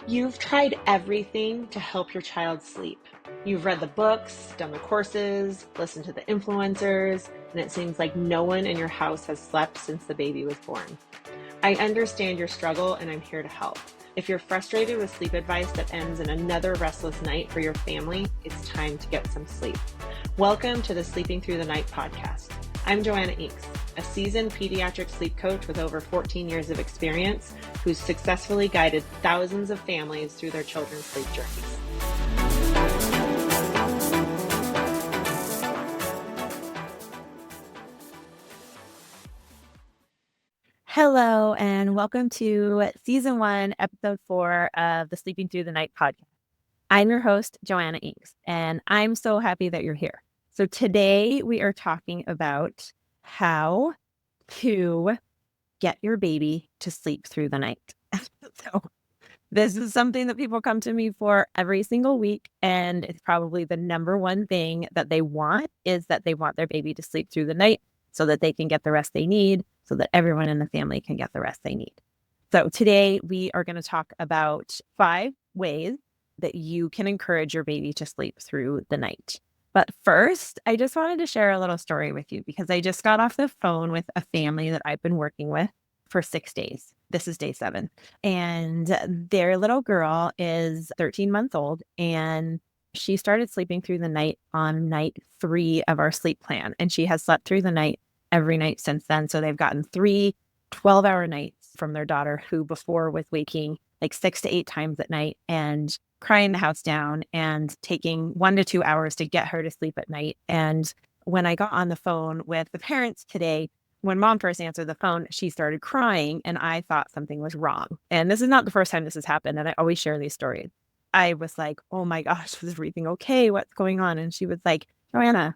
You've tried everything to help your child sleep. You've read the books, done the courses, listened to the influencers, and it seems like no one in your house has slept since the baby was born. I understand your struggle and I'm here to help. If you're frustrated with sleep advice that ends in another restless night for your family, it's time to get some sleep. Welcome to the Sleeping Through the Night podcast. I'm Joanna Inks, a seasoned pediatric sleep coach with over 14 years of experience who's successfully guided thousands of families through their children's sleep journeys. Hello, and welcome to Season 1, Episode 4 of the Sleeping Through the Night podcast. I'm your host, Joanna Inks, and I'm so happy that you're here. So today we are talking about how to get your baby to sleep through the night. So this is something that people come to me for every single week, and it's probably the number one thing that they want is that they want their baby to sleep through the night so that they can get the rest they need, so that everyone in the family can get the rest they need. So today we are going to talk about 5 ways that you can encourage your baby to sleep through the night. But first, I just wanted to share a little story with you because I just got off the phone with a family that I've been working with for 6 days. This is day 7. And their little girl is 13 months old, and she started sleeping through the night on night 3 of our sleep plan. And she has slept through the night every night since then. So they've gotten 3 12-hour nights from their daughter, who before was waking like 6 to 8 times at night and crying the house down and taking 1 to 2 hours to get her to sleep at night. And when I got on the phone with the parents today, when mom first answered the phone, she started crying and I thought something was wrong. And this is not the first time this has happened. And I always share these stories. I was like, oh my gosh, was everything okay? What's going on? And she was like, Joanna,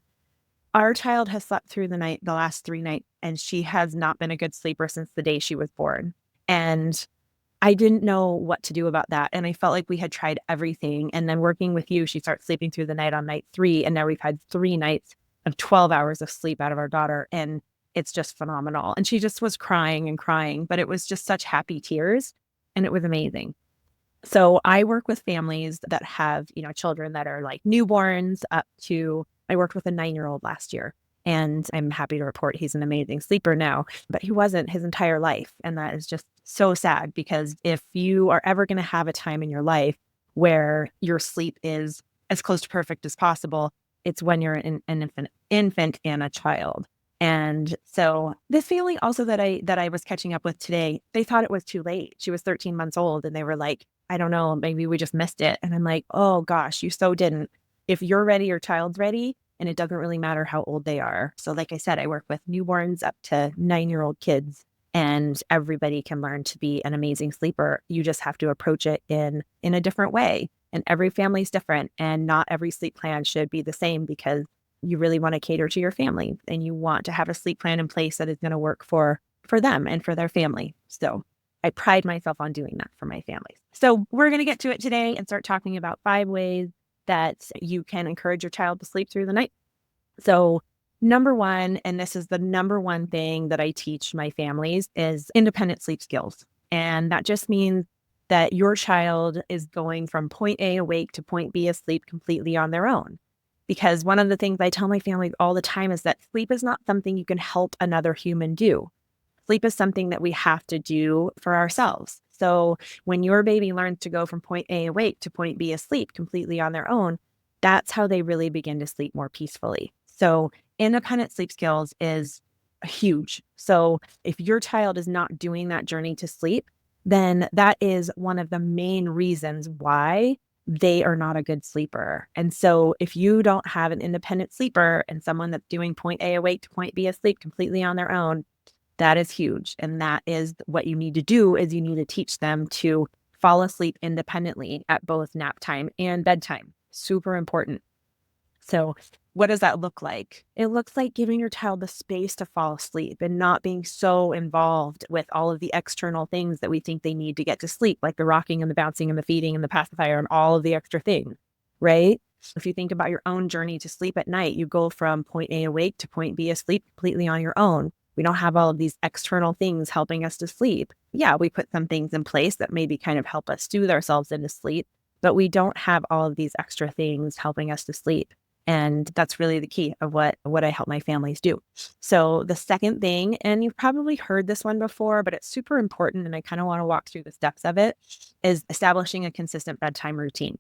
our child has slept through the night the last 3 nights, and she has not been a good sleeper since the day she was born. And I didn't know what to do about that. And I felt like we had tried everything. And then working with you, she starts sleeping through the night on night 3. And now we've had 3 nights of 12 hours of sleep out of our daughter. And it's just phenomenal. And she just was crying and crying, but it was just such happy tears. And it was amazing. So I work with families that have, children that are like newborns up to, I worked with a 9-year-old last year, and I'm happy to report he's an amazing sleeper now, but he wasn't his entire life. And that is just so sad, because if you are ever going to have a time in your life where your sleep is as close to perfect as possible, it's when you're an infant and a child. And so this family also that I was catching up with today, they thought it was too late. She was 13 months old, and they were like, I don't know, maybe we just missed it. And I'm like, oh gosh, you so didn't. If you're ready, your child's ready, and it doesn't really matter how old they are. So like I said, I work with newborns up to 9-year-old kids, and everybody can learn to be an amazing sleeper. You just have to approach it in a different way. And every family's different, and not every sleep plan should be the same, because you really want to cater to your family and you want to have a sleep plan in place that is going to work for them and for their family. So I pride myself on doing that for my families. So we're going to get to it today and start talking about 5 ways that you can encourage your child to sleep through the night. So number 1, and this is the number 1 thing that I teach my families, is independent sleep skills. And that just means that your child is going from point A awake to point B asleep completely on their own. Because one of the things I tell my family all the time is that sleep is not something you can help another human do. Sleep is something that we have to do for ourselves. So when your baby learns to go from point A awake to point B asleep completely on their own, that's how they really begin to sleep more peacefully. So independent sleep skills is huge. So if your child is not doing that journey to sleep, then that is one of the main reasons why they are not a good sleeper. And so if you don't have an independent sleeper and someone that's doing point A awake to point B asleep completely on their own, that is huge. And that is what you need to do, is you need to teach them to fall asleep independently at both nap time and bedtime. Super important. So what does that look like? It looks like giving your child the space to fall asleep and not being so involved with all of the external things that we think they need to get to sleep, like the rocking and the bouncing and the feeding and the pacifier and all of the extra things, right? If you think about your own journey to sleep at night, you go from point A awake to point B asleep completely on your own, We don't have all of these external things helping us to sleep. Yeah, we put some things in place that maybe kind of help us soothe ourselves into sleep, but we don't have all of these extra things helping us to sleep. And that's really the key of what I help my families do. So the second thing, and you've probably heard this one before, but it's super important, and I kind of want to walk through the steps of it, is establishing a consistent bedtime routine.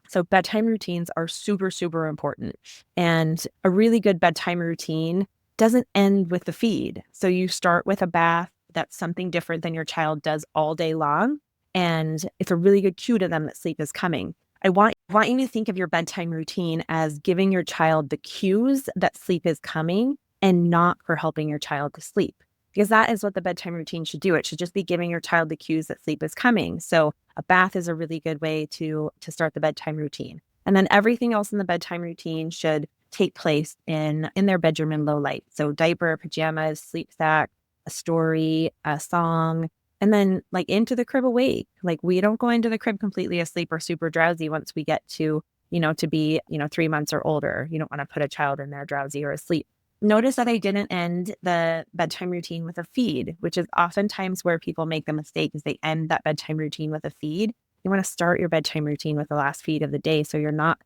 So bedtime routines are super, super important. And a really good bedtime routine doesn't end with the feed. So you start with a bath. That's something different than your child does all day long. And it's a really good cue to them that sleep is coming. I want you to think of your bedtime routine as giving your child the cues that sleep is coming and not for helping your child to sleep. Because that is what the bedtime routine should do. It should just be giving your child the cues that sleep is coming. So a bath is a really good way to start the bedtime routine. And then everything else in the bedtime routine should take place in their bedroom in low light. So diaper, pajamas, sleep sack, a story, a song, and then like into the crib awake. Like we don't go into the crib completely asleep or super drowsy once we get to, to be, 3 months or older. You don't want to put a child in there drowsy or asleep. Notice that I didn't end the bedtime routine with a feed, which is oftentimes where people make the mistake is they end that bedtime routine with a feed. You want to start your bedtime routine with the last feed of the day. So you're not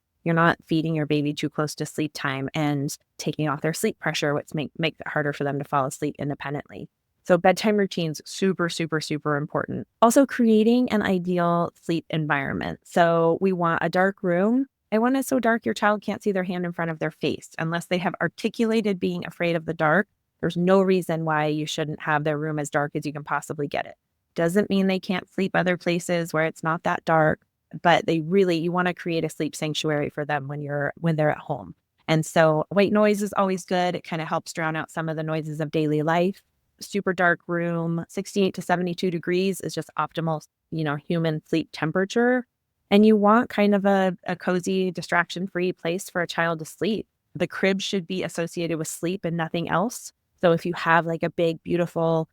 feeding your baby too close to sleep time and taking off their sleep pressure, which makes it harder for them to fall asleep independently. So bedtime routines, super, super, super important. Also creating an ideal sleep environment. So we want a dark room. I want it so dark your child can't see their hand in front of their face. Unless they have articulated being afraid of the dark, there's no reason why you shouldn't have their room as dark as you can possibly get it. Doesn't mean they can't sleep other places where it's not that dark, but you want to create a sleep sanctuary for them when they're at home. And so white noise is always good. It kind of helps drown out some of the noises of daily life. Super dark room, 68 to 72 degrees is just optimal, human sleep temperature. And you want kind of a cozy, distraction-free place for a child to sleep. The crib should be associated with sleep and nothing else. So if you have like a big, beautiful,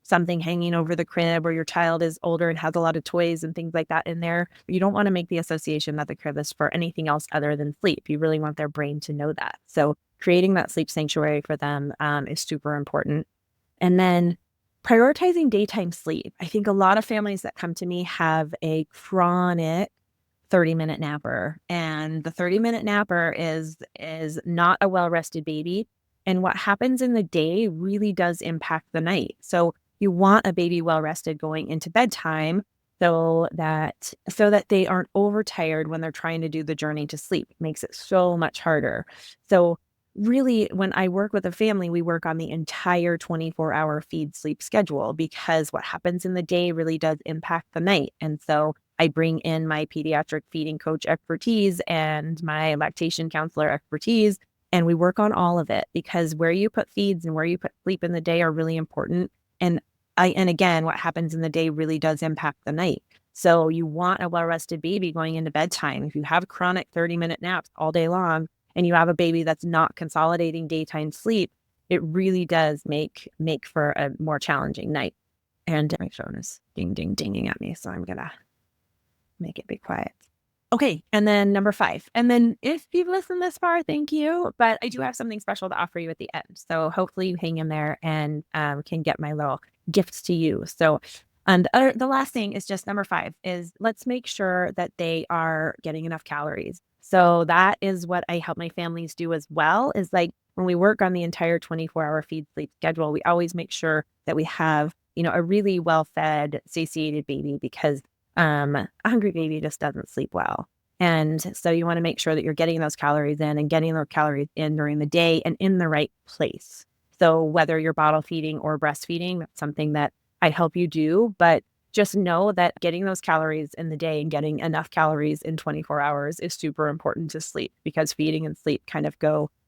something hanging over the crib, or your child is older and has a lot of toys and things like that in there, you don't want to make the association that the crib is for anything else other than sleep. You really want their brain to know that. So creating that sleep sanctuary for them is super important. And then prioritizing daytime sleep. I think a lot of families that come to me have a chronic 30-minute napper, and the 30-minute napper is not a well-rested baby. And what happens in the day really does impact the night. So you want a baby well-rested going into bedtime so that they aren't overtired when they're trying to do the journey to sleep. It makes it so much harder. So really, when I work with a family, we work on the entire 24-hour feed sleep schedule, because what happens in the day really does impact the night. And so I bring in my pediatric feeding coach expertise and my lactation counselor expertise, and we work on all of it, because where you put feeds and where you put sleep in the day are really important. And again, what happens in the day really does impact the night. So you want a well-rested baby going into bedtime. If you have chronic 30-minute naps all day long, and you have a baby that's not consolidating daytime sleep, it really does make for a more challenging night. And my phone is dinging at me, so I'm going to make it be quiet. Okay, and then number 5. And then if you've listened this far, thank you. But I do have something special to offer you at the end. So hopefully you hang in there and can get my little gifts to you. So the last thing is just number 5 is let's make sure that they are getting enough calories. So that is what I help my families do as well, is like when we work on the entire 24-hour feed sleep schedule, we always make sure that we have, a really well-fed, satiated baby, because a hungry baby just doesn't sleep well. And so you want to make sure that you're getting those calories in and getting those calories in during the day and in the right place. So whether you're bottle feeding or breastfeeding, that's something that I help you do. But just know that getting those calories in the day and getting enough calories in 24 hours is super important to sleep, because feeding and sleep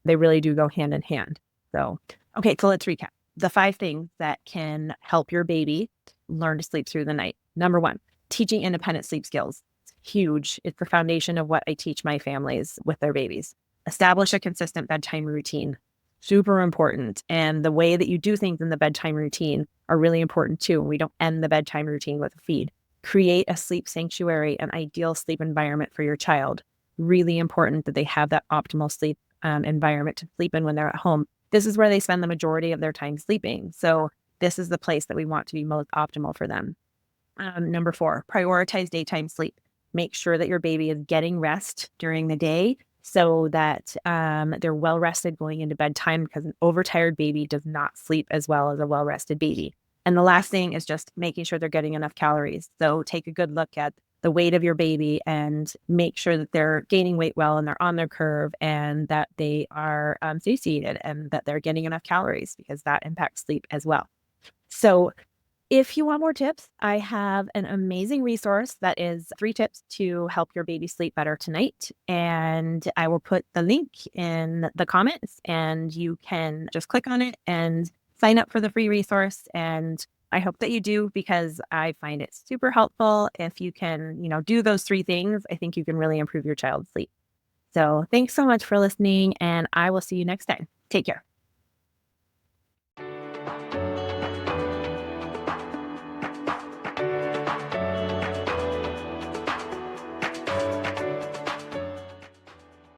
they really do go hand in hand. So, okay, so let's recap. The 5 things that can help your baby learn to sleep through the night. Number 1, teaching independent sleep skills. It's huge. It's the foundation of what I teach my families with their babies. Establish a consistent bedtime routine. Super important. And the way that you do things in the bedtime routine are really important too. We don't end the bedtime routine with a feed. Create a sleep sanctuary, an ideal sleep environment for your child. Really important that they have that optimal sleep environment to sleep in when they're at home. This is where they spend the majority of their time sleeping. So this is the place that we want to be most optimal for them. Number 4, prioritize daytime sleep. Make sure that your baby is getting rest during the day so that they're well rested going into bedtime, because an overtired baby does not sleep as well as a well rested baby. And the last thing is just making sure they're getting enough calories. So take a good look at the weight of your baby and make sure that they're gaining weight well and they're on their curve and that they are satiated and that they're getting enough calories, because that impacts sleep as well. So if you want more tips, I have an amazing resource that is 3 tips to help your baby sleep better tonight. And I will put the link in the comments and you can just click on it and sign up for the free resource. And I hope that you do, because I find it super helpful. If you can, do those 3 things, I think you can really improve your child's sleep. So thanks so much for listening, and I will see you next time. Take care.